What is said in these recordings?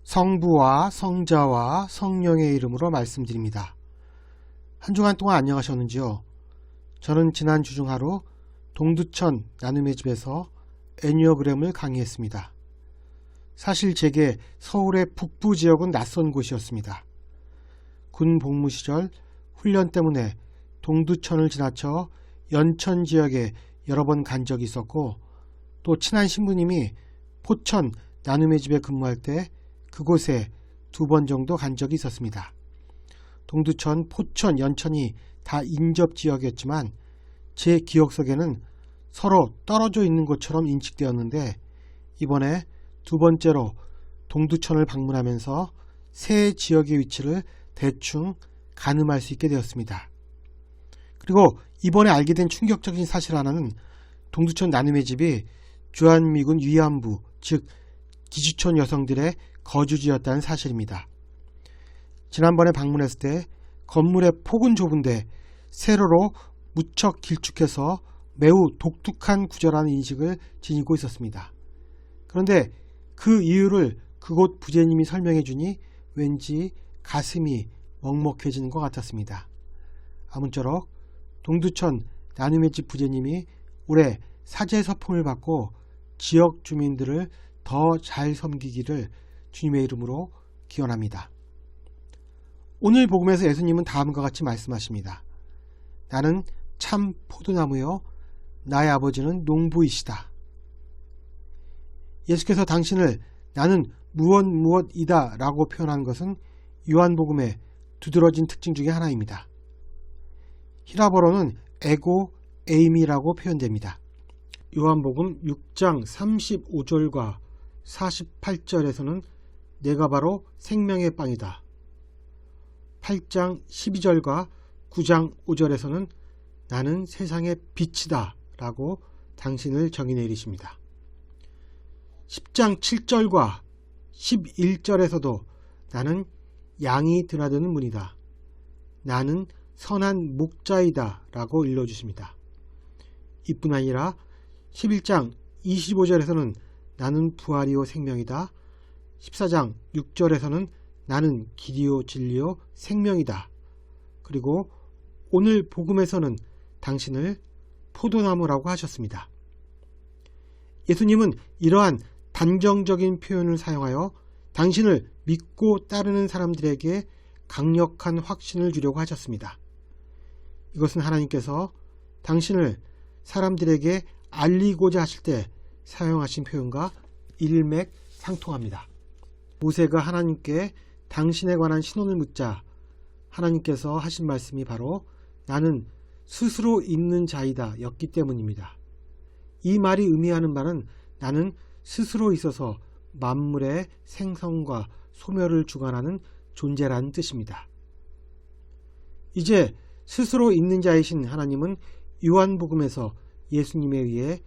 성부와 성자와 성령의 이름으로 말씀드립니다. 한 주간 동안 안녕하셨는지요? 저는 지난 주중 하루 동두천 나눔의 집에서 애니어그램을 강의했습니다. 사실 제게 서울의 북부 지역은 낯선 곳이었습니다. 군 복무 시절 훈련 때문에 동두천을 지나쳐 연천 지역에 여러 번 간 적이 있었고, 또 친한 신부님이 포천 나눔의 집에 근무할 때 그곳에 2번 정도 간 적이 있었습니다. 동두천, 포천, 연천이 다 인접 지역이었지만 제 기억 속에는 서로 떨어져 있는 것처럼 인식되었는데, 이번에 2번째로 동두천을 방문하면서 세 지역의 위치를 대충 가늠할 수 있게 되었습니다. 그리고 이번에 알게 된 충격적인 사실 하나는 동두천 나눔의 집이 주한미군 위안부, 즉 기주촌 여성들의 거주지였다는 사실입니다. 지난번에 방문했을 때 건물의 폭은 좁은데 세로로 무척 길쭉해서 매우 독특한 구조라는 인식을 지니고 있었습니다. 그런데 그 이유를 그곳 부제님이 설명해 주니 왠지 가슴이 먹먹해지는 것 같았습니다. 아무쪼록 동두천 나눔의 집 부제님이 올해 사제 서품을 받고 지역 주민들을 더 잘 섬기기를 주님의 이름으로 기원합니다. 오늘 복음에서 예수님은 다음과 같이 말씀하십니다. 나는 참 포도나무요 나의 아버지는 농부이시다. 예수께서 당신을 나는 무엇이다 라고 표현한 것은 요한복음의 두드러진 특징 중에 하나입니다. 히라버로는 에고 에이미라고 표현됩니다. 요한복음 6장 35절과 48절에서는 내가 바로 생명의 빵이다. 8장 12절과 9장 5절에서는 나는 세상의 빛이다 라고 당신을 정의 내리십니다. 10장 7절과 11절에서도 나는 양이 드나드는 문이다. 나는 선한 목자이다 라고 일러주십니다. 이뿐 아니라 11장 25절에서는 나는 부활이요 생명이다. 14장 6절에서는 나는 길이요 진리요 생명이다. 그리고 오늘 복음에서는 당신을 포도나무라고 하셨습니다. 예수님은 이러한 단정적인 표현을 사용하여 당신을 믿고 따르는 사람들에게 강력한 확신을 주려고 하셨습니다. 이것은 하나님께서 당신을 사람들에게 알리고자 하실 때 사용하신 표현과 일맥상통합니다. 모세가 하나님께 당신에 관한 신원을 묻자 하나님께서 하신 말씀이 바로 나는 스스로 있는 자이다 였기 때문입니다. 이 말이 의미하는 바는 나는 스스로 있어서 만물의 생성과 소멸을 주관하는 존재라는 뜻입니다. 이제 스스로 있는 자이신 하나님은 요한복음에서 예수님에 의해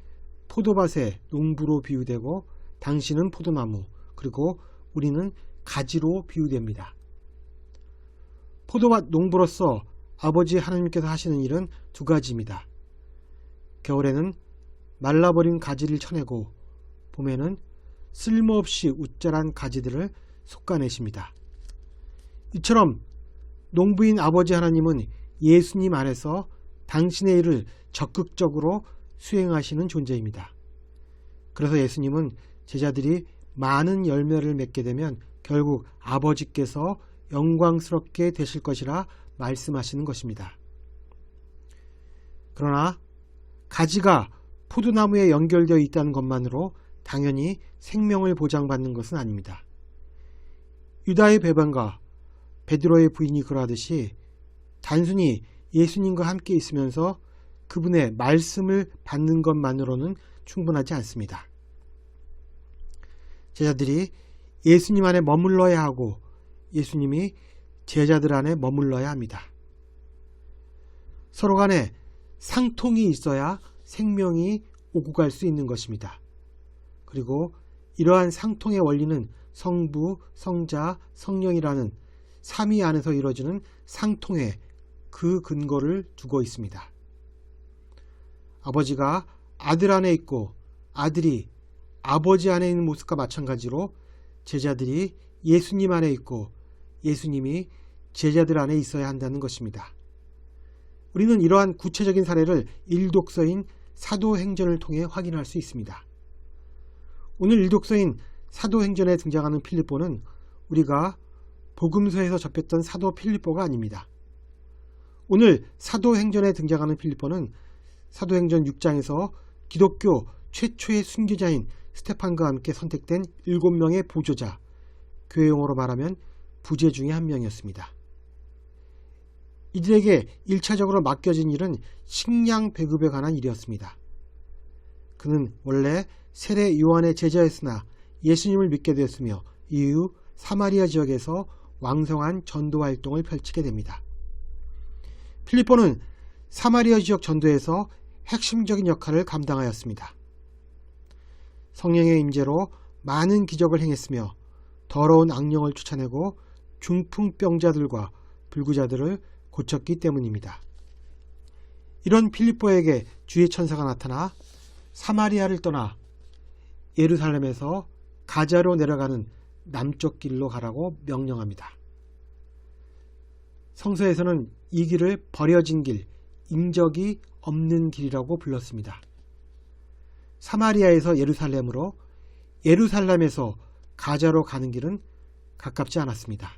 포도밭의 농부로 비유되고 당신은 포도나무, 그리고 우리는 가지로 비유됩니다. 포도밭 농부로서 아버지 하나님께서 하시는 일은 2가지입니다. 겨울에는 말라버린 가지를 쳐내고 봄에는 쓸모없이 우짜란 가지들을 솎아내십니다. 이처럼 농부인 아버지 하나님은 예수님 안에서 당신의 일을 적극적으로 수행하시는 존재입니다. 그래서 예수님은 제자들이 많은 열매를 맺게 되면 결국 아버지께서 영광스럽게 되실 것이라 말씀하시는 것입니다. 그러나 가지가 포도나무에 연결되어 있다는 것만으로 당연히 생명을 보장받는 것은 아닙니다. 유다의 배반과 베드로의 부인이 그러하듯이 단순히 예수님과 함께 있으면서 그분의 말씀을 받는 것만으로는 충분하지 않습니다. 제자들이 예수님 안에 머물러야 하고 예수님이 제자들 안에 머물러야 합니다. 서로 간에 상통이 있어야 생명이 오고 갈 수 있는 것입니다. 그리고 이러한 상통의 원리는 성부, 성자, 성령이라는 삼위 안에서 이루어지는 상통에 그 근거를 두고 있습니다. 아버지가 아들 안에 있고 아들이 아버지 안에 있는 모습과 마찬가지로 제자들이 예수님 안에 있고 예수님이 제자들 안에 있어야 한다는 것입니다. 우리는 이러한 구체적인 사례를 일독서인 사도행전을 통해 확인할 수 있습니다. 오늘 일독서인 사도행전에 등장하는 필립보는 우리가 복음서에서 접했던 사도 필립보가 아닙니다. 오늘 사도행전에 등장하는 필립보는 사도행전 6장에서 기독교 최초의 순교자인 스테판과 함께 선택된 7명의 보조자, 교회용어로 말하면 부재 중의 한 명이었습니다. 이들에게 1차적으로 맡겨진 일은 식량 배급에 관한 일이었습니다. 그는 원래 세례 요한의 제자였으나 예수님을 믿게 되었으며 이후 사마리아 지역에서 왕성한 전도 활동을 펼치게 됩니다. 필립보는 사마리아 지역 전도에서 핵심적인 역할을 감당하였습니다. 성령의 임재로 많은 기적을 행했으며 더러운 악령을 쫓아내고 중풍병자들과 불구자들을 고쳤기 때문입니다. 이런 필립보에게 주의 천사가 나타나 사마리아를 떠나 예루살렘에서 가자로 내려가는 남쪽 길로 가라고 명령합니다. 성서에서는 이 길을 버려진 길, 인적이 없는 길이라고 불렀습니다. 사마리아에서 예루살렘으로, 예루살렘에서 가자로 가는 길은 가깝지 않았습니다.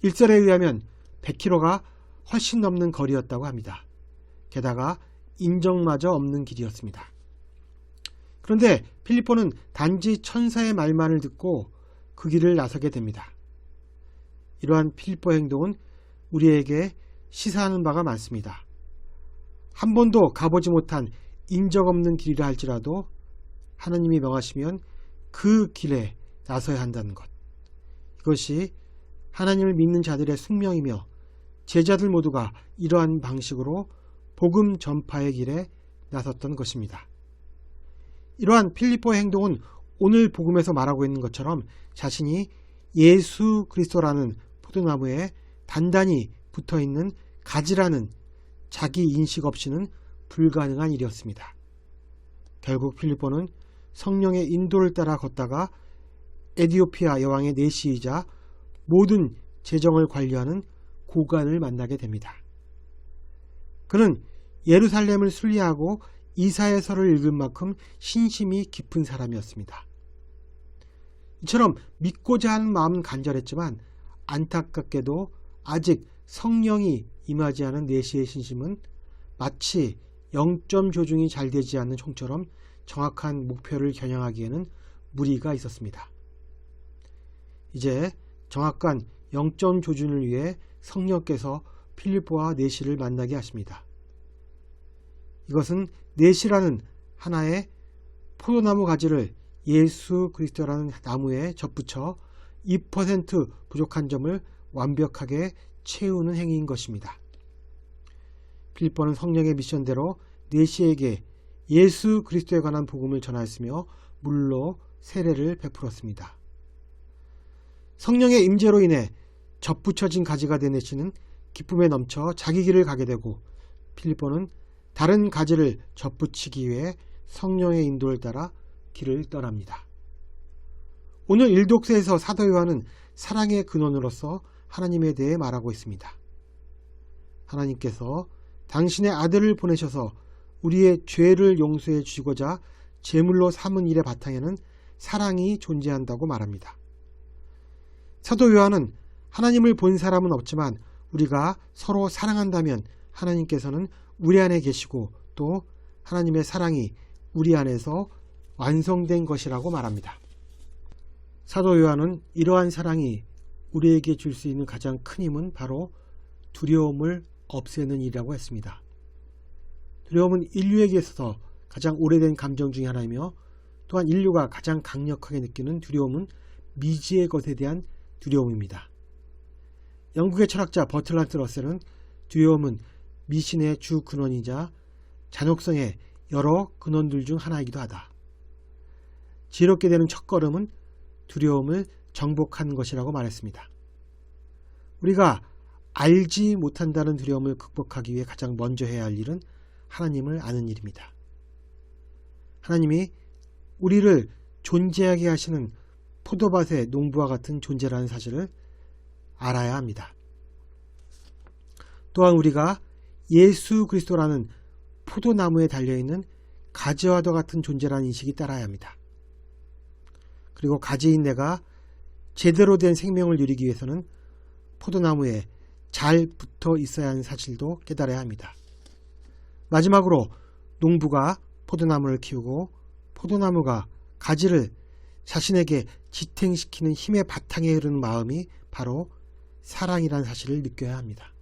일설에 의하면 100km가 훨씬 넘는 거리였다고 합니다. 게다가 인적마저 없는 길이었습니다. 그런데 필립보는 단지 천사의 말만을 듣고 그 길을 나서게 됩니다. 이러한 필립보의 행동은 우리에게 시사하는 바가 많습니다. 한 번도 가보지 못한 인적 없는 길이라 할지라도 하나님이 명하시면 그 길에 나서야 한다는 것. 이것이 하나님을 믿는 자들의 숙명이며 제자들 모두가 이러한 방식으로 복음 전파의 길에 나섰던 것입니다. 이러한 필립보의 행동은 오늘 복음에서 말하고 있는 것처럼 자신이 예수 그리스도라는 포도나무에 단단히 붙어있는 가지라는 자기 인식 없이는 불가능한 일이었습니다. 결국 필립보는 성령의 인도를 따라 걷다가 에디오피아 여왕의 내시이자 모든 재정을 관리하는 고관을 만나게 됩니다. 그는 예루살렘을 순리하고 이사야서를 읽은 만큼 신심이 깊은 사람이었습니다. 이처럼 믿고자 하는 마음은 간절했지만 안타깝게도 아직 성령이 임하지 않은 내시의 신심은 마치 0점 조준이 잘 되지 않는 총처럼 정확한 목표를 겨냥하기에는 무리가 있었습니다. 이제 정확한 0점 조준을 위해 성령께서 필립보와 내시를 만나게 하십니다. 이것은 내시라는 하나의 포도나무 가지를 예수 그리스도라는 나무에 접붙여 2% 부족한 점을 완벽하게 채우는 행위인 것입니다. 필립보는 성령의 미션대로 내시에게 예수 그리스도에 관한 복음을 전하였으며 물로 세례를 베풀었습니다. 성령의 임재로 인해 접붙여진 가지가 된 내시는 기쁨에 넘쳐 자기 길을 가게 되고 필립보는 다른 가지를 접붙이기 위해 성령의 인도를 따라 길을 떠납니다. 오늘 일독서에서 사도 요한은 사랑의 근원으로서 하나님에 대해 말하고 있습니다. 하나님께서 당신의 아들을 보내셔서 우리의 죄를 용서해 주시고자 제물로 삼은 일의 바탕에는 사랑이 존재한다고 말합니다. 사도 요한은 하나님을 본 사람은 없지만 우리가 서로 사랑한다면 하나님께서는 우리 안에 계시고 또 하나님의 사랑이 우리 안에서 완성된 것이라고 말합니다. 사도 요한은 이러한 사랑이 우리에게 줄 수 있는 가장 큰 힘은 바로 두려움을 없애는 일이라고 했습니다. 두려움은 인류에게 있어서 가장 오래된 감정 중의 하나이며 또한 인류가 가장 강력하게 느끼는 두려움은 미지의 것에 대한 두려움입니다. 영국의 철학자 버틀란트 러셀은 두려움은 미신의 주 근원이자 잔혹성의 여러 근원들 중 하나이기도 하다. 지혜롭게 되는 첫걸음은 두려움을 정복하는 것이라고 말했습니다. 우리가 알지 못한다는 두려움을 극복하기 위해 가장 먼저 해야 할 일은 하나님을 아는 일입니다. 하나님이 우리를 존재하게 하시는 포도밭의 농부와 같은 존재라는 사실을 알아야 합니다. 또한 우리가 예수 그리스도라는 포도나무에 달려있는 가지와도 같은 존재라는 인식이 따라야 합니다. 그리고 가지인 내가 제대로 된 생명을 누리기 위해서는 포도나무에 잘 붙어 있어야 하는 사실도 깨달아야 합니다. 마지막으로 농부가 포도나무를 키우고 포도나무가 가지를 자신에게 지탱시키는 힘의 바탕에 흐르는 마음이 바로 사랑이라는 사실을 느껴야 합니다.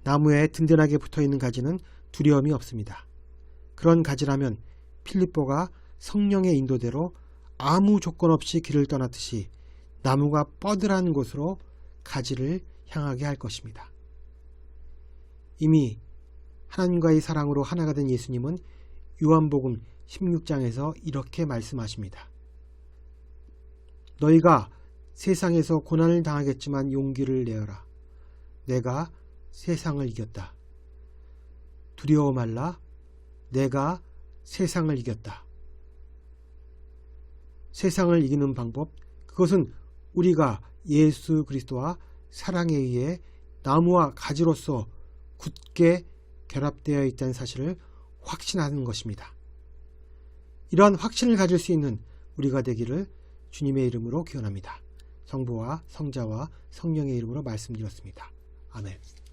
나무에 든든하게 붙어있는 가지는 두려움이 없습니다. 그런 가지라면 필립보가 성령의 인도대로 아무 조건 없이 길을 떠났듯이 나무가 뻗으라는 곳으로 가지를 향하게 할 것입니다. 이미 하나님과의 사랑으로 하나가 된 예수님은 요한복음 16장에서 이렇게 말씀하십니다. 너희가 세상에서 고난을 당하겠지만 용기를 내어라. 내가 세상을 이겼다. 두려워 말라. 내가 세상을 이겼다. 세상을 이기는 방법, 그것은 우리가 예수 그리스도와 사랑에 의해 나무와 가지로서 굳게 결합되어 있다는 사실을 확신하는 것입니다. 이러한 확신을 가질 수 있는 우리가 되기를 주님의 이름으로 기원합니다. 성부와 성자와 성령의 이름으로 말씀드렸습니다. 아멘.